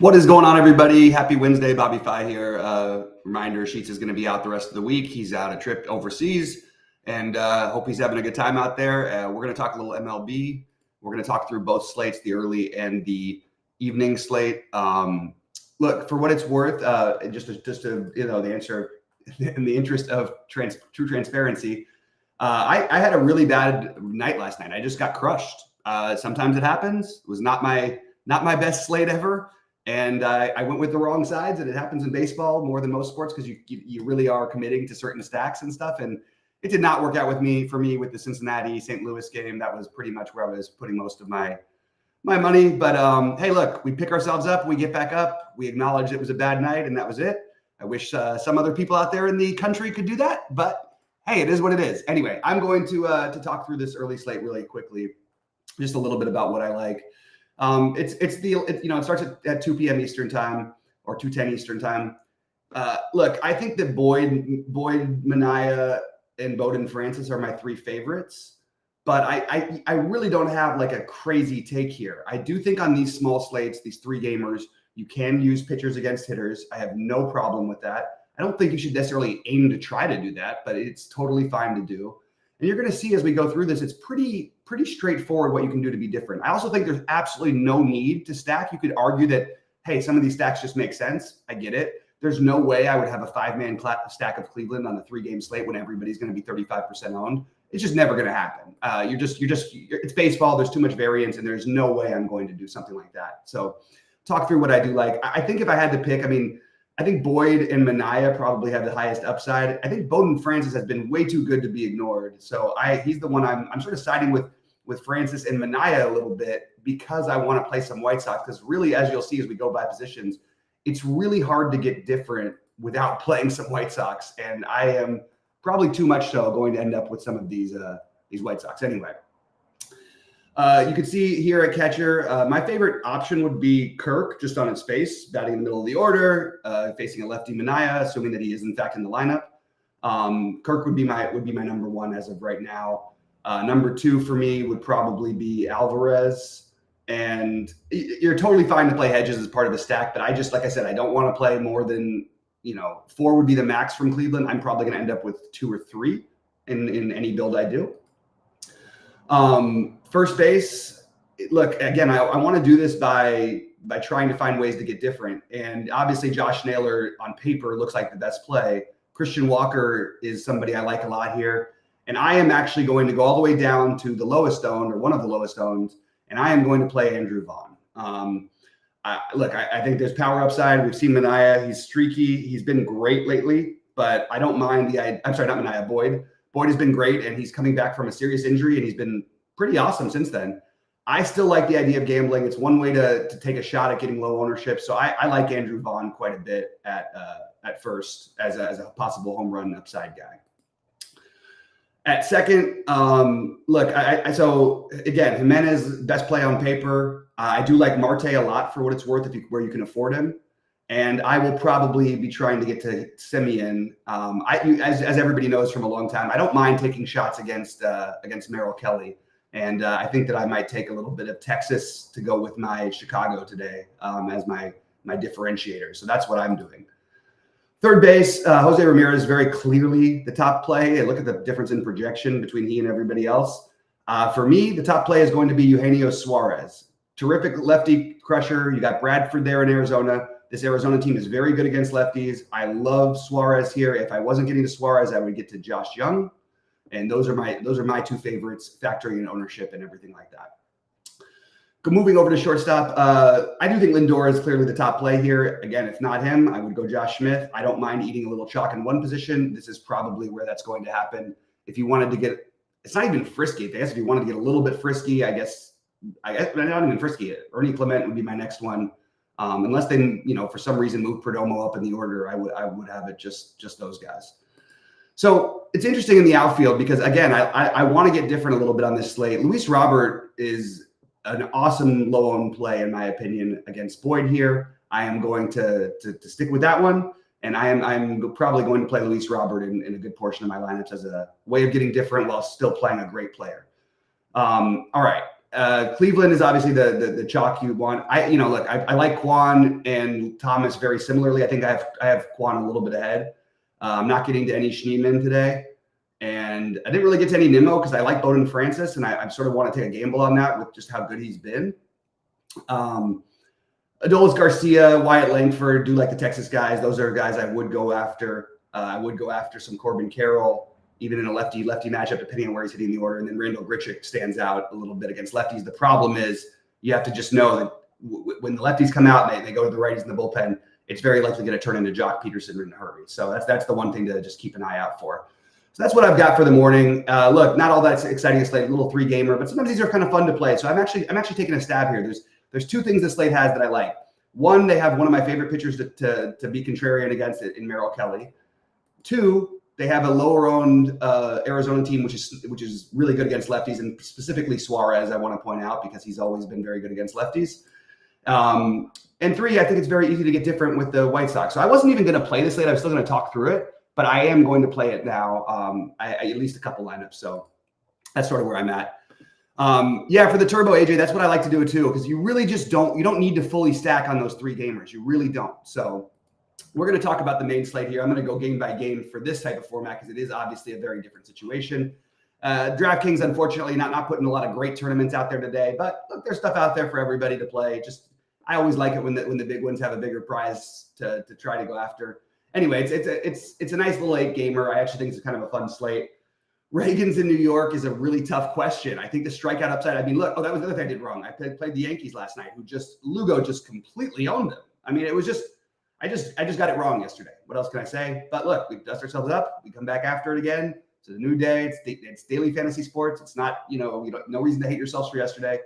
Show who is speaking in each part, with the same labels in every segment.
Speaker 1: What is going on, everybody? Happy Wednesday. BobbyFi here. Reminder, Sheets is going to be out the rest of the week. He's out a trip overseas, and hope he's having a good time out there. We're going to talk a little MLB. We're going to talk through both slates, the early and the evening slate. Look, for what it's worth, just to the answer in the interest of true transparency, I had a really bad night last night. I just got crushed. Sometimes it happens. It was not my best slate ever. And I went with the wrong sides, and it happens in baseball more than most sports because you really are committing to certain stacks and stuff. And it did not work out for me with the Cincinnati St. Louis game. That was pretty much where I was putting most of my money. But hey, look, we pick ourselves up, we get back up, we acknowledge it was a bad night, and that was it. I wish some other people out there in the country could do that, but hey, it is what it is. Anyway, I'm going to talk through this early slate really quickly, just a little bit about what I like. It starts at 2 p.m. Eastern time or 2:10 Eastern time. Look, I think that Boyd, Manaea, and Bowden Francis are my three favorites, but I really don't have like a crazy take here. I do think on these small slates, these three gamers, you can use pitchers against hitters. I have no problem with that. I don't think you should necessarily aim to try to do that, but it's totally fine to do. And you're going to see as we go through this, it's pretty straightforward what you can do to be different. I also think there's absolutely no need to stack. You could argue that, hey, some of these stacks just make sense. I get it. There's no way I would have a 5-man stack of Cleveland on a 3-game slate when everybody's going to be 35% owned. It's just never going to happen. It's baseball. There's too much variance, and there's no way I'm going to do something like that. So talk through what I do like. I think if I had to pick, I think Boyd and Manaea probably have the highest upside. I think Bowden Francis has been way too good to be ignored. So he's the one I'm sort of siding with Francis and Manaea a little bit because I want to play some White Sox. Because really, as you'll see as we go by positions, it's really hard to get different without playing some White Sox. And I am probably too much so going to end up with some of these White Sox anyway. You can see here at catcher, my favorite option would be Kirk, just on its face, batting in the middle of the order, facing a lefty Manaea, assuming that he is in fact in the lineup. Kirk would be my number one as of right now. Number two for me would probably be Alvarez. And you're totally fine to play Hedges as part of the stack, but like I said, I don't want to play more than 4 would be the max from Cleveland. I'm probably going to end up with 2 or 3 in any build I do. First base, look, again, I want to do this by trying to find ways to get different. And obviously Josh Naylor on paper looks like the best play. Christian Walker is somebody I like a lot here. And I am actually going to go all the way down to the lowest owned or one of the lowest owned, and I am going to play Andrew Vaughn. I think there's power upside. We've seen Manaea. He's streaky. He's been great lately, but I don't mind I'm sorry, not Manaea, Boyd. Boyd has been great, and he's coming back from a serious injury, and he's been pretty awesome since then. I still like the idea of gambling. It's one way to take a shot at getting low ownership. So I like Andrew Vaughn quite a bit at first as a possible home run upside guy. At second, so again, Jimenez, best play on paper. I do like Marte a lot for what it's worth where you can afford him. And I will probably be trying to get to Semien. As everybody knows from a long time, I don't mind taking shots against Merrill Kelly. And I think that I might take a little bit of Texas to go with my Chicago today as my differentiator. So that's what I'm doing. Third base, Jose Ramirez is very clearly the top play. Look at the difference in projection between he and everybody else. For me, the top play is going to be Eugenio Suarez. Terrific lefty crusher. You got Bradford there in Arizona. This Arizona team is very good against lefties. I love Suarez here. If I wasn't getting to Suarez, I would get to Josh Young. And those are my 2 favorites, factoring in ownership and everything like that. Moving over to shortstop, I do think Lindor is clearly the top play here. Again, if not him, I would go Josh Smith. I don't mind eating a little chalk in one position. This is probably where that's going to happen. If you wanted to get, it's not even frisky. I guess if you wanted to get a little bit frisky, I guess not even frisky. Ernie Clement would be my next one. Unless they, for some reason move Perdomo up in the order, I would have it just those guys. So it's interesting in the outfield because, again, I want to get different a little bit on this slate. Luis Robert is an awesome low-owned play, in my opinion, against Boyd here. I am going to stick with that one, and I'm probably going to play Luis Robert in a good portion of my lineups as a way of getting different while still playing a great player. All right. Cleveland is obviously the chalk you want. Look, I like Quan and Thomas very similarly. I think I have Quan a little bit ahead. I'm not getting to any Schneemann today. And I didn't really get to any Nimmo because I like Bowden Francis, and I sort of want to take a gamble on that with just how good he's been. Adolis Garcia, Wyatt Langford, do like the Texas guys. Those are guys I would go after. I would go after some Corbin Carroll, even in a lefty-lefty matchup, depending on where he's hitting the order. And then Randall Grichuk stands out a little bit against lefties. The problem is you have to just know that when the lefties come out and they go to the righties in the bullpen, it's very likely going to turn into Jock Peterson in a hurry. So that's the one thing to just keep an eye out for. So that's what I've got for the morning. Look, not all that exciting a slate, a little 3-gamer, but sometimes these are kind of fun to play. So I'm actually taking a stab here. There's 2 things this slate has that I like. One, they have one of my favorite pitchers to be contrarian against it in Merrill Kelly. 2, they have a lower-owned Arizona team, which is really good against lefties, and specifically Suarez, I want to point out, because he's always been very good against lefties. And 3, I think it's very easy to get different with the White Sox. So I wasn't even going to play this slate. I was still going to talk through it, but I am going to play it now, at least a couple lineups. So that's sort of where I'm at. For the Turbo, AJ, that's what I like to do too, because you really just you don't need to fully stack on those 3 gamers. You really don't. So we're going to talk about the main slate here. I'm going to go game by game for this type of format because it is obviously a very different situation. DraftKings, unfortunately, not putting a lot of great tournaments out there today, but look, there's stuff out there for everybody to play. I always like it when the big ones have a bigger prize to try to go after. Anyway, it's a nice little 8-gamer. I actually think it's kind of a fun slate. Reagan's in New York is a really tough question. I think the strikeout upside, that was the other thing I did wrong. I played the Yankees last night, Lugo just completely owned them. I mean, it was I just got it wrong yesterday. What else can I say? But look, we dust ourselves up. We come back after it again. It's a new day. It's daily fantasy sports. It's not, no reason to hate yourselves for yesterday.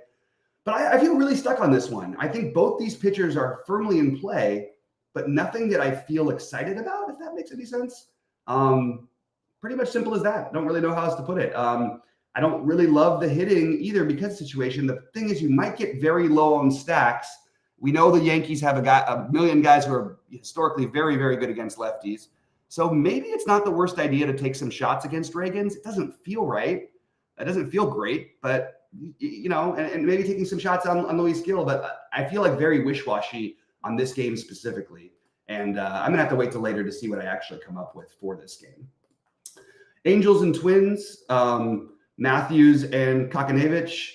Speaker 1: But I feel really stuck on this one. I think both these pitchers are firmly in play, but nothing that I feel excited about, if that makes any sense. Pretty much simple as that. Don't really know how else to put it. I don't really love the hitting either because of the situation. The thing is, you might get very low on stacks. We know the Yankees have a million guys who are historically very, very good against lefties. So maybe it's not the worst idea to take some shots against Reagan's. It doesn't feel right. It doesn't feel great, but and maybe taking some shots on Luis Gil. But I feel like very wish-washy on this game specifically. And I'm going to have to wait till later to see what I actually come up with for this game. Angels and Twins, Matthews and Kakanevich.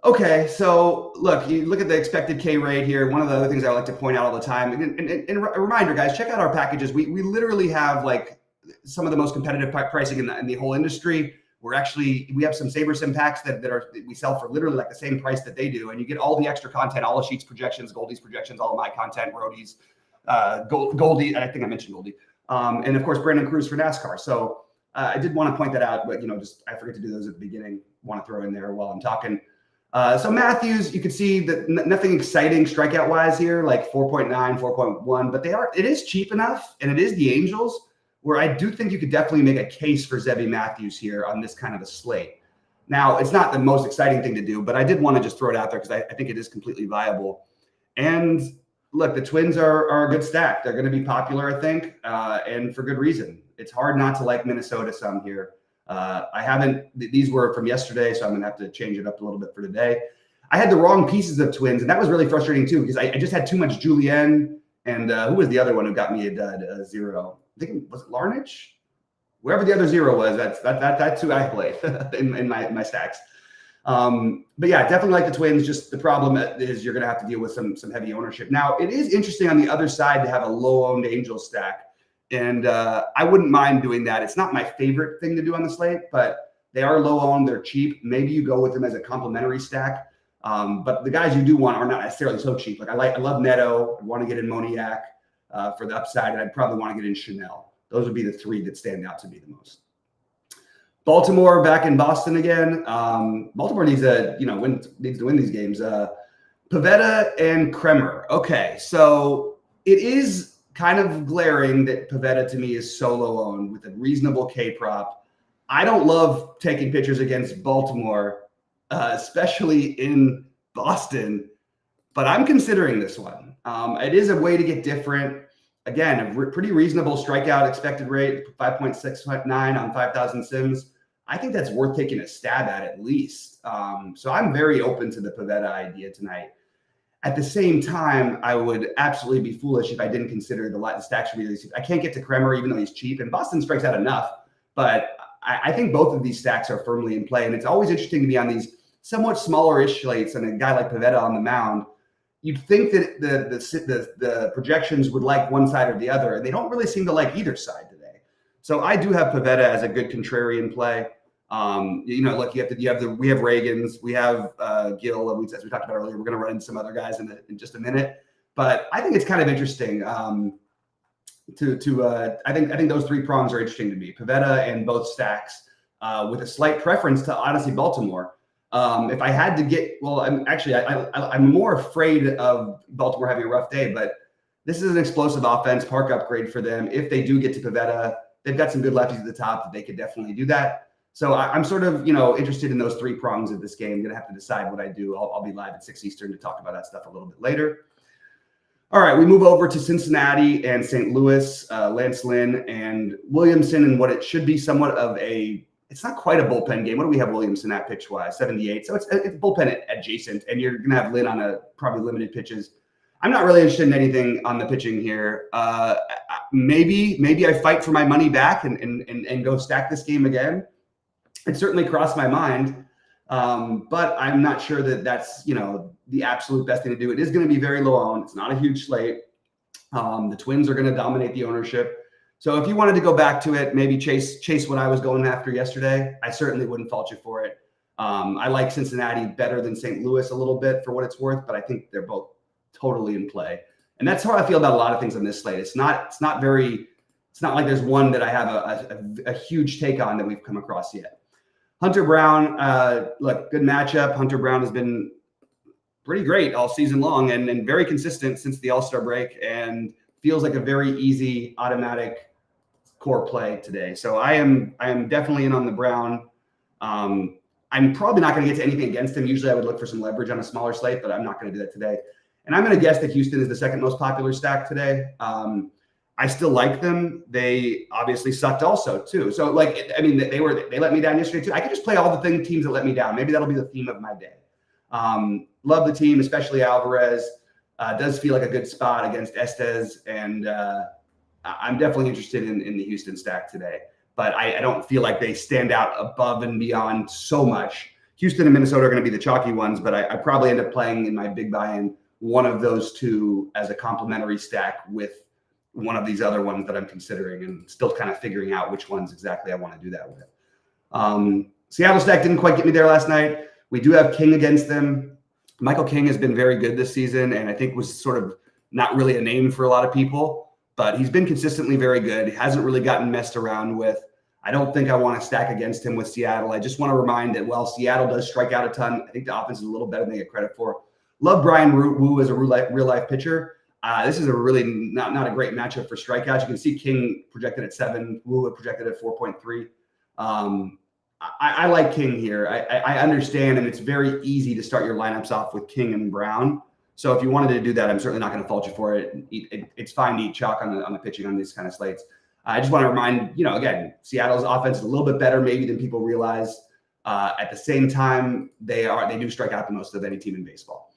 Speaker 1: Okay, so look, you look at the expected K rate here. One of the other things I like to point out all the time, and a reminder, guys, check out our packages. We literally have like some of the most competitive pricing in the whole industry. We have some SaberSim packs that we sell for literally like the same price that they do, and you get all the extra content, all the sheets projections, Goldie's projections, all of my content, Roadies, Goldie. I think I mentioned Goldie, and of course Brandon Cruz for NASCAR. So I did want to point that out, but I forget to do those at the beginning. Want to throw in there while I'm talking. So Matthews, you can see that nothing exciting strikeout wise here, like 4.9, 4.1, but it is cheap enough, and it is the Angels, where I do think you could definitely make a case for Zebby Matthews here on this kind of a slate. Now, it's not the most exciting thing to do, but I did want to just throw it out there because I think it is completely viable. And look, the Twins are a good stack. They're going to be popular, I think, and for good reason. It's hard not to like Minnesota some here. These were from yesterday, so I'm going to have to change it up a little bit for today. I had the wrong pieces of Twins, and that was really frustrating too, because I just had too much Julien, and who was the other one who got me a dud, 0? I think, was it Larnach? Wherever the other 0 was, that's who I played in my stacks. But yeah, definitely like the Twins. Just the problem is you're going to have to deal with some heavy ownership. Now, it is interesting on the other side to have a low-owned Angels stack. And I wouldn't mind doing that. It's not my favorite thing to do on the slate, but they are low owned. They're cheap. Maybe you go with them as a complementary stack. But the guys you do want are not necessarily so cheap. Like I love Neto. I want to get in Moniak for the upside, and I'd probably want to get in Chanel. Those would be the 3 that stand out to me the most. Baltimore back in Boston again. Baltimore needs to win these games. Pivetta and Kremer. Okay, so it is kind of glaring that Pivetta to me is solo owned with a reasonable K prop. I don't love taking pitchers against Baltimore, especially in Boston, but I'm considering this one. It is a way to get different. Again, a pretty reasonable strikeout expected rate, 5.69 on 5,000 sims. I think that's worth taking a stab at least. So I'm very open to the Pivetta idea tonight. At the same time, I would absolutely be foolish if I didn't consider the stacks for these. I can't get to Kremer even though he's cheap, and Boston strikes out enough. But I think both of these stacks are firmly in play, and it's always interesting to be on these somewhat smaller-ish slates and a guy like Pivetta on the mound. You'd think that the projections would like one side or the other, and they don't really seem to like either side today. So I do have Pivetta as a good contrarian play. Look, we have Reagans, we have Gill, as we talked about earlier. We're going to run into some other guys in just a minute, but I think it's kind of interesting. I think those three prongs are interesting to me. Pivetta and both stacks, with a slight preference to honestly Baltimore. If I had to get, well, I'm more afraid of Baltimore having a rough day, but this is an explosive offense, park upgrade for them. If they do get to Pivetta, they've got some good lefties at the top that they could definitely do that. So I'm sort of, interested in those three prongs of this game. I'm going to have to decide what I do. I'll be live at 6 Eastern to talk about that stuff a little bit later. All right, we move over to Cincinnati and St. Louis, Lance Lynn and Williamson, and what it should be somewhat of it's not quite a bullpen game. What do we have Williamson at pitch-wise? 78. So it's bullpen adjacent, and you're going to have Lynn on a probably limited pitches. I'm not really interested in anything on the pitching here. Maybe I fight for my money back and go stack this game again. It certainly crossed my mind, but I'm not sure that that's, the absolute best thing to do. It is going to be very low owned. It's not a huge slate. The Twins are going to dominate the ownership. So if you wanted to go back to it, maybe chase what I was going after yesterday, I certainly wouldn't fault you for it. I like Cincinnati better than St. Louis a little bit for what it's worth, but I think they're both totally in play. And that's how I feel about a lot of things on this slate. It's not like there's one that I have a huge take on that we've come across yet. Hunter Brown, look, good matchup. Hunter Brown has been pretty great all season long and very consistent since the All-Star break, and feels like a very easy, automatic core play today. So I am definitely in on the Brown. I'm probably not going to get to anything against him. Usually I would look for some leverage on a smaller slate, but I'm not going to do that today. And I'm going to guess that Houston is the second most popular stack today. I still like them. They obviously sucked also too. So they let me down yesterday too. I could just play all the teams that let me down. Maybe that'll be the theme of my day. Love the team, especially Alvarez. Does feel like a good spot against Estes, and I'm definitely interested in the Houston stack today. But I don't feel like they stand out above and beyond so much. Houston and Minnesota are going to be the chalky ones, but I probably end up playing in my big buy-in one of those two as a complementary stack with one of these other ones that I'm considering, and still kind of figuring out which ones exactly I want to do that with. Seattle stack didn't quite get me there last night. We do have King against them. Michael King has been very good this season, and I think was sort of not really a name for a lot of people, but he's been consistently very good. He hasn't really gotten messed around with. I don't think I want to stack against him with Seattle. I just want to remind that while Seattle does strike out a ton, I think the offense is a little better than they get credit for. Love Brian Wu as a real life pitcher. This is a really not a great matchup for strikeouts. You can see King projected at 7, Wu projected at 4.3. I like King here. I understand, and it's very easy to start your lineups off with King and Brown. So if you wanted to do that, I'm certainly not going to fault you for it. It's fine to eat chalk on the pitching on these kind of slates. I just want to remind, again, Seattle's offense is a little bit better maybe than people realize. At the same time, they do strike out the most of any team in baseball.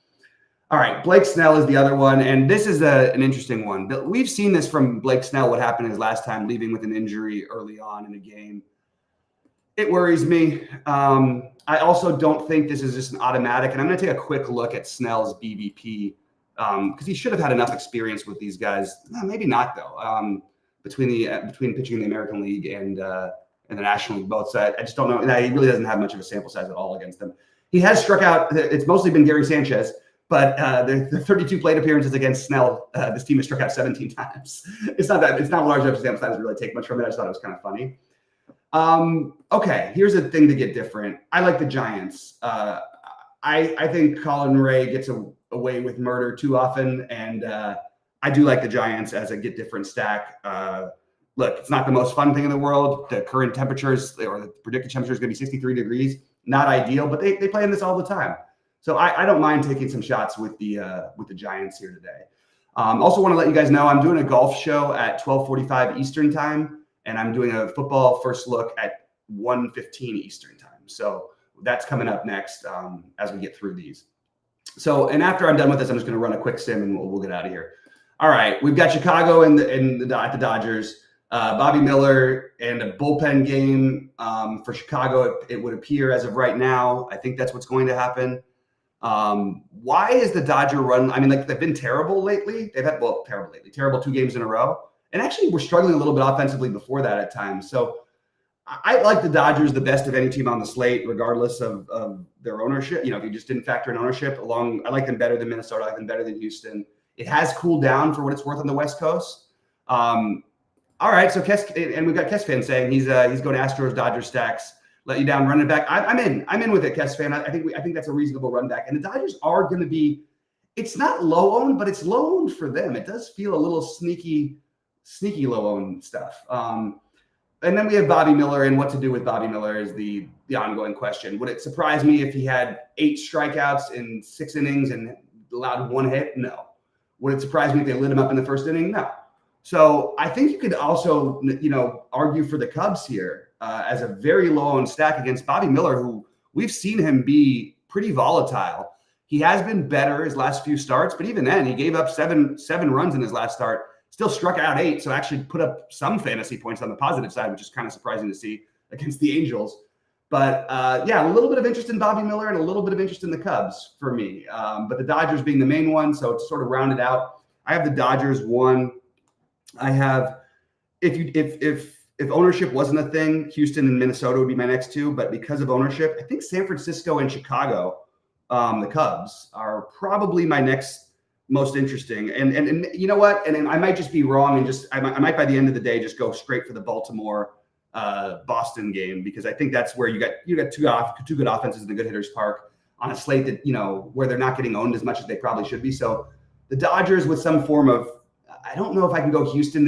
Speaker 1: All right, Blake Snell is the other one, and this is an interesting one. We've seen this from Blake Snell, what happened his last time, leaving with an injury early on in the game. It worries me. I also don't think this is just an automatic, and I'm going to take a quick look at Snell's BVP because he should have had enough experience with these guys. No, maybe not, though, between pitching in the American League and the National League both. So I just don't know. He really doesn't have much of a sample size at all against them. He has struck out. It's mostly been Gary Sanchez. But the 32 plate appearances against Snell, this team has struck out 17 times. It's not a large enough sample size to really take much from it. I just thought it was kind of funny. Okay, here's a thing to get different. I like the Giants. I think Colin Ray gets away with murder too often, and I do like the Giants as a get different stack. Look, it's not the most fun thing in the world. The current temperatures or the predicted temperature is going to be 63 degrees. Not ideal, but they play in this all the time. So I don't mind taking some shots with the Giants here today. Also want to let you guys know I'm doing a golf show at 12:45 Eastern time, and I'm doing a football first look at 1:15 Eastern time. So that's coming up next as we get through these. So, and after I'm done with this, I'm just going to run a quick sim and we'll get out of here. All right, we've got Chicago at the Dodgers. Bobby Miller and a bullpen game for Chicago. It would appear as of right now. I think that's what's going to happen. Why is the Dodger run? I mean, like they've been terrible lately. They've had terrible 2 games in a row, and actually we're struggling a little bit offensively before that at times. So I like the Dodgers the best of any team on the slate, regardless of their ownership. You know, if you just didn't factor in ownership, I like them better than Minnesota. I like them better than Houston. It has cooled down for what it's worth on the West Coast. All right, so and we've got Kes fan saying he's going Astros Dodgers stacks. Let you down, running back. I'm in with it, Kes fan. I think that's a reasonable run back. And the Dodgers are going to be. It's not low owned, but it's low owned for them. It does feel a little sneaky low owned stuff. And then we have Bobby Miller, and what to do with Bobby Miller is the ongoing question. Would it surprise me if he had 8 strikeouts in 6 innings and allowed 1 hit? No. Would it surprise me if they lit him up in the first inning? No. So I think you could also, argue for the Cubs here as a very low-owned stack against Bobby Miller, who we've seen him be pretty volatile. He has been better his last few starts, but even then, he gave up seven runs in his last start. Still struck out 8, so actually put up some fantasy points on the positive side, which is kind of surprising to see against the Angels. But a little bit of interest in Bobby Miller and a little bit of interest in the Cubs for me. But the Dodgers being the main one, so to sort of round it out, I have the Dodgers 1. I have if ownership wasn't a thing, Houston and Minnesota would be my next 2. But because of ownership, I think San Francisco and Chicago, the Cubs, are probably my next most interesting. And you know what? And I might just be wrong and I might by the end of the day just go straight for the Baltimore Boston game, because I think that's where you got two good offenses in a good hitter's park on a slate that, where they're not getting owned as much as they probably should be. So the Dodgers with some form of, I don't know if I can go Houston,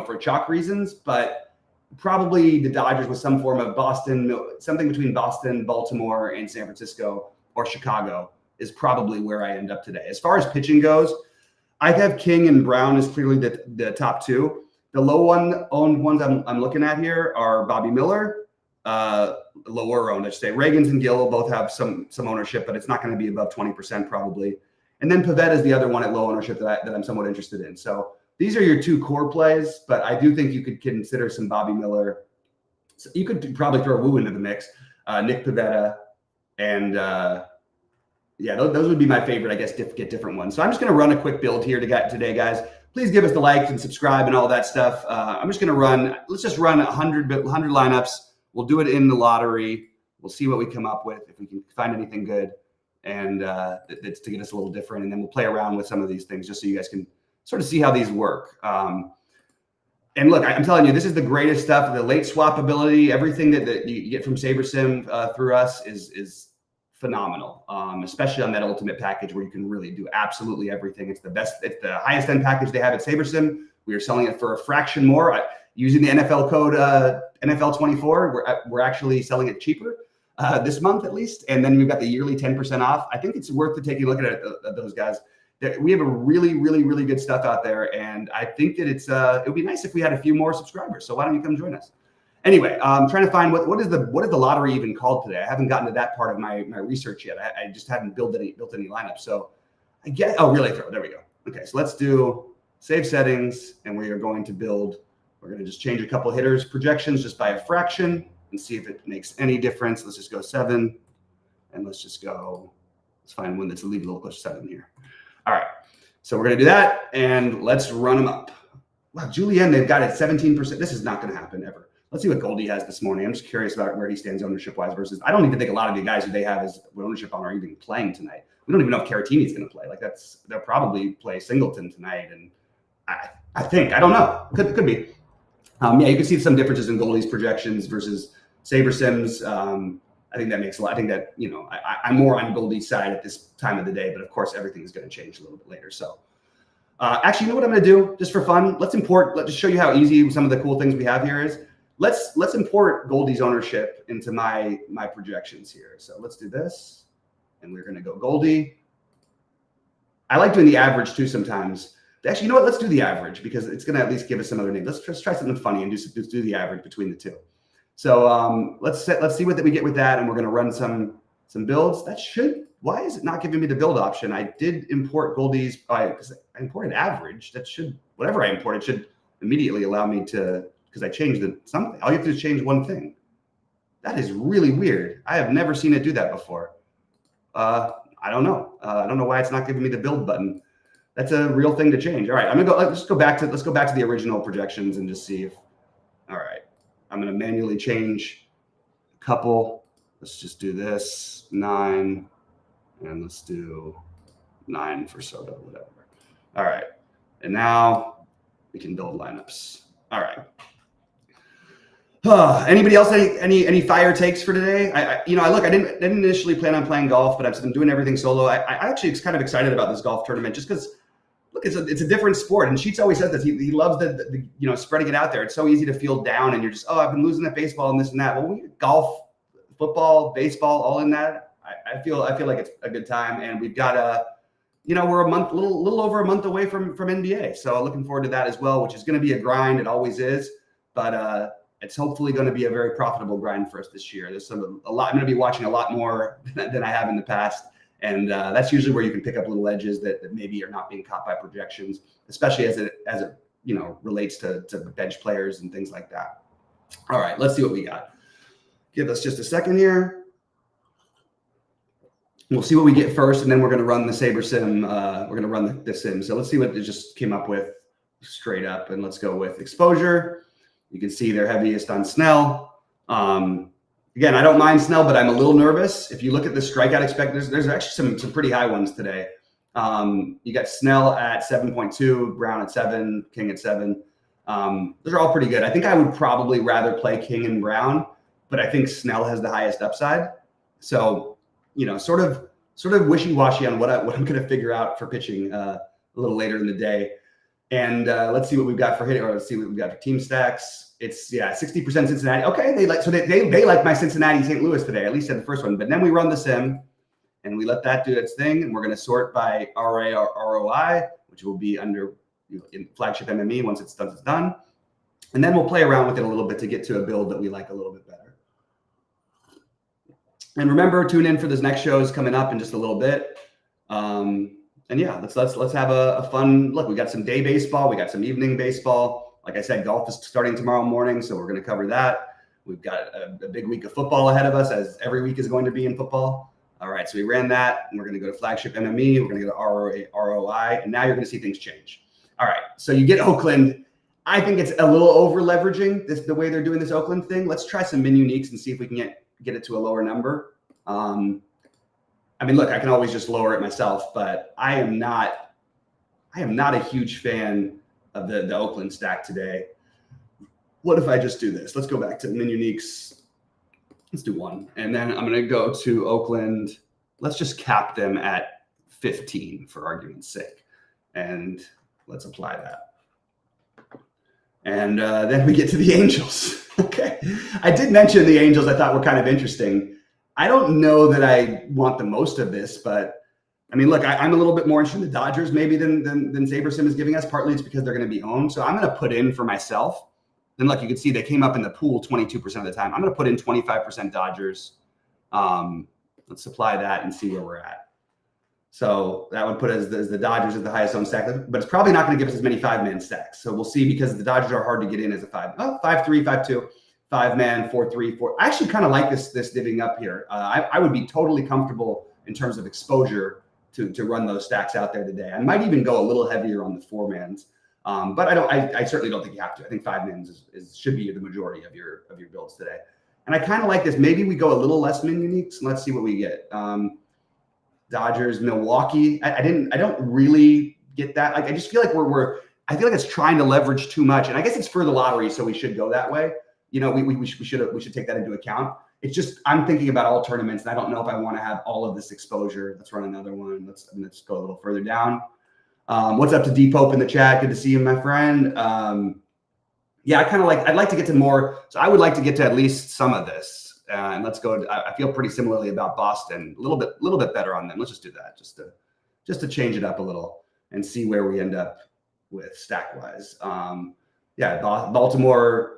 Speaker 1: for chalk reasons, but probably the Dodgers with some form of Boston, something between Boston, Baltimore, and San Francisco or Chicago is probably where I end up today. As far as pitching goes, I have King and Brown as clearly the top 2. The low-owned ones I'm looking at here are Bobby Miller, lower owned, I should say. Reagans and Gill both have some ownership, but it's not going to be above 20% probably. And then Pivetta is the other one at low ownership that I'm somewhat interested in. So these are your 2 core plays, but I do think you could consider some Bobby Miller. So you could probably throw Wu into the mix, Nick Pivetta, and those would be my favorite, I guess, get different ones. So I'm just going to run a quick build here today, guys. Please give us the likes and subscribe and all that stuff. I'm just going to let's just run 100 lineups. We'll do it in the lottery. We'll see what we come up with, if we can find anything good, and it's to get us a little different. And then we'll play around with some of these things just so you guys can sort of see how these work. And look, I'm telling you, this is the greatest stuff. The late swap ability, everything that you get from SaberSim through us is phenomenal, especially on that ultimate package where you can really do absolutely everything. It's the best. It's the highest end package they have at SaberSim. We are selling it for a fraction more. Using the NFL code NFL24, we're actually selling it cheaper this month at least. And then we've got the yearly 10% off. I think it's worth taking a look at those guys. We have a really, really, really good stuff out there. And I think that it would be nice if we had a few more subscribers. So why don't you come join us? Anyway, I'm trying to find what is the lottery even called today. I haven't gotten to that part of my research yet. I just haven't built any lineups. So I get relay throw. There we go. Okay, so let's do save settings, and we are going to build. We're going to just change a couple of hitters projections just by a fraction and see if it makes any difference. Let's just go 7, and let's find one that's a little close to 7 here. All right, so we're going to do that, and let's run them up. Wow, Julian, they've got it 17%. This is not going to happen ever. Let's see what Goldie has this morning. I'm just curious about where he stands ownership-wise versus. I don't even think a lot of the guys who they have as ownership on are even playing tonight. We don't even know if Caratini's going to play. They'll probably play Singleton tonight, and I think, I don't know. Could be. You can see some differences in Goldie's projections versus SaberSim's. I think that makes a lot. I think that I'm more on Goldie's side at this time of the day, but of course everything is going to change a little bit later. So. Actually, you know what I'm going to do just for fun? Let's just show you how easy some of the cool things we have here is. Let's import Goldie's ownership into my projections here. So let's do this, and we're going to go Goldie. I like doing the average too sometimes. Actually, you know what? Let's do the average because it's going to at least give us some other name. Let's try something funny and just do the average between the 2. So let's see what we get with that, and we're going to run some builds. That should. Why is it not giving me the build option? I did import Goldies because I imported average. That should, whatever I imported should immediately allow me to, because I changed something. All you have to do is change one thing. That is really weird. I have never seen it do that before. I don't know. I don't know why it's not giving me the build button. That's a real thing to change. All right, I'm gonna go. Let's go back to the original projections and just see if. All right, I'm gonna manually change a couple. Let's just do this 9, and let's do 9 for Soto, whatever. All right, and now we can build lineups. All right. Anybody else any fire takes for today? I didn't initially plan on playing golf, but I've been doing everything solo. I actually kind of excited about this golf tournament just because look, it's a different sport. And Sheets always says this. He loves the spreading it out there. It's so easy to feel down and you're just, I've been losing at baseball and this and that. Well, we get golf, football, baseball, all in that. I feel like it's a good time, and we've got we're a little over a month away from NBA. So looking forward to that as well, which is going to be a grind. It always is, but it's hopefully going to be a very profitable grind for us this year. There's a lot. I'm going to be watching a lot more than I have in the past, and that's usually where you can pick up little edges that maybe are not being caught by projections, especially as it relates to bench players and things like that. All right, let's see what we got. Give us just a second here. We'll see what we get first, and then we're going to run the Saber Sim. We're going to run the sim. So let's see what it just came up with straight up, and let's go with exposure. You can see they're heaviest on Snell. Again, I don't mind Snell, but I'm a little nervous. If you look at the strikeout expected, there's actually some pretty high ones today. You got Snell at 7.2, Brown at 7, King at 7. Those are all pretty good. I think I would probably rather play King and Brown, but I think Snell has the highest upside. So, sort of wishy-washy on what I'm going to figure out for pitching a little later in the day. And let's see what we've got for hitting, or let's see what we've got for team stacks. It's 60% Cincinnati. Okay, they like my Cincinnati St. Louis today, at least at the first one. But then we run the sim, and we let that do its thing, and we're going to sort by RA or ROI, which will be under in flagship MME once it's done. And then we'll play around with it a little bit to get to a build that we like a little bit better. And remember, tune in for this next show is coming up in just a little bit. And yeah, let's have a fun look. We got some day baseball, we got some evening baseball. Like I said, golf is starting tomorrow morning, so we're going to cover that. We've got a big week of football ahead of us, as every week is going to be in football. All right, so we ran that, and we're going to go to flagship MME. We're going to go to ROI, and now you're going to see things change. All right, so you get Oakland. I think it's a little over leveraging the way they're doing this Oakland thing. Let's try some min uniques and see if we can get it to a lower number. Look, I can always just lower it myself, but I am not a huge fan of the Oakland stack today. What if I just do this? Let's go back to min uniques. Let's do 1. And then I'm going to go to Oakland. Let's just cap them at 15 for argument's sake. And let's apply that. And then we get to the Angels. Okay. I did mention the Angels I thought were kind of interesting. I don't know that I want the most of this, but look, I'm a little bit more interested in the Dodgers maybe than SaberSim is giving us. Partly it's because they're going to be owned. So I'm going to put in for myself. Then look, you can see they came up in the pool 22% of the time. I'm going to put in 25% Dodgers. Let's apply that and see where we're at. So that would put us as the Dodgers as the highest owned stack, but it's probably not going to give us as many 5-man stacks. So we'll see, because the Dodgers are hard to get in as a 5-3, 5-2, 5-man, 4-3, 4. I actually kind of like this divvying up here. I would be totally comfortable in terms of exposure to run those stacks out there today. I might even go a little heavier on the 4-mans, but I certainly don't think you have to. I think 5-mans should be the majority of your builds today. And I kind of like this. Maybe we go a little less min uniques, and let's see what we get. Dodgers, Milwaukee. I don't really get that. Like, I just feel like I feel like it's trying to leverage too much, and I guess it's for the lottery, so we should go that way. We should take that into account. It's just, I'm thinking about all tournaments, and I don't know if I want to have all of this exposure. Let's run another one. Let's go a little further down. What's up to D Pope in the chat? Good to see you, my friend. Yeah, I'd like to get to more. So I would like to get to at least some of this. And let's go. I feel pretty similarly about Boston. A little bit better on them. Let's just do that, just to change it up a little and see where we end up with stack wise. Yeah, Baltimore.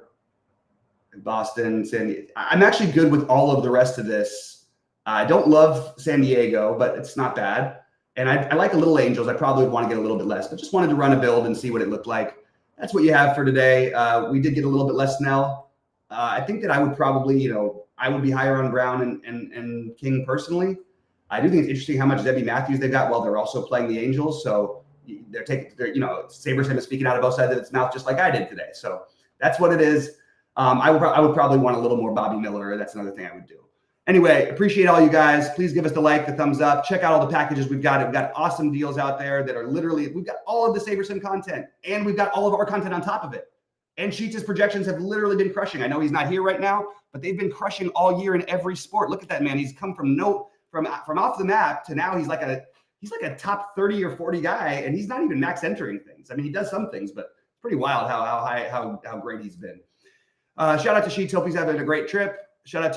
Speaker 1: Boston, San Diego. I'm actually good with all of the rest of this. I don't love San Diego, but it's not bad. And I like a little Angels. I probably would want to get a little bit less, but just wanted to run a build and see what it looked like. That's what you have for today. We did get a little bit less Snell. I think that I would probably, I would be higher on Brown and King personally. I do think it's interesting how much Zebby Matthews they got while they're also playing the Angels. So they're Saberson is speaking out of both sides of its mouth, just like I did today. So that's what it is. I would probably want a little more Bobby Miller. That's another thing I would do. Anyway, appreciate all you guys. Please give us the like, the thumbs up. Check out all the packages we've got. We've got awesome deals out there that are literally, we've got all of the Saberson content, and we've got all of our content on top of it. And Sheets' projections have literally been crushing. I know he's not here right now, but they've been crushing all year in every sport. Look at that, man. He's come from off the map to now he's like a top 30 or 40 guy, and he's not even max entering things. I mean, he does some things, but it's pretty wild how great he's been. Shout out to Sheets. Hope he's having a great trip. Shout out to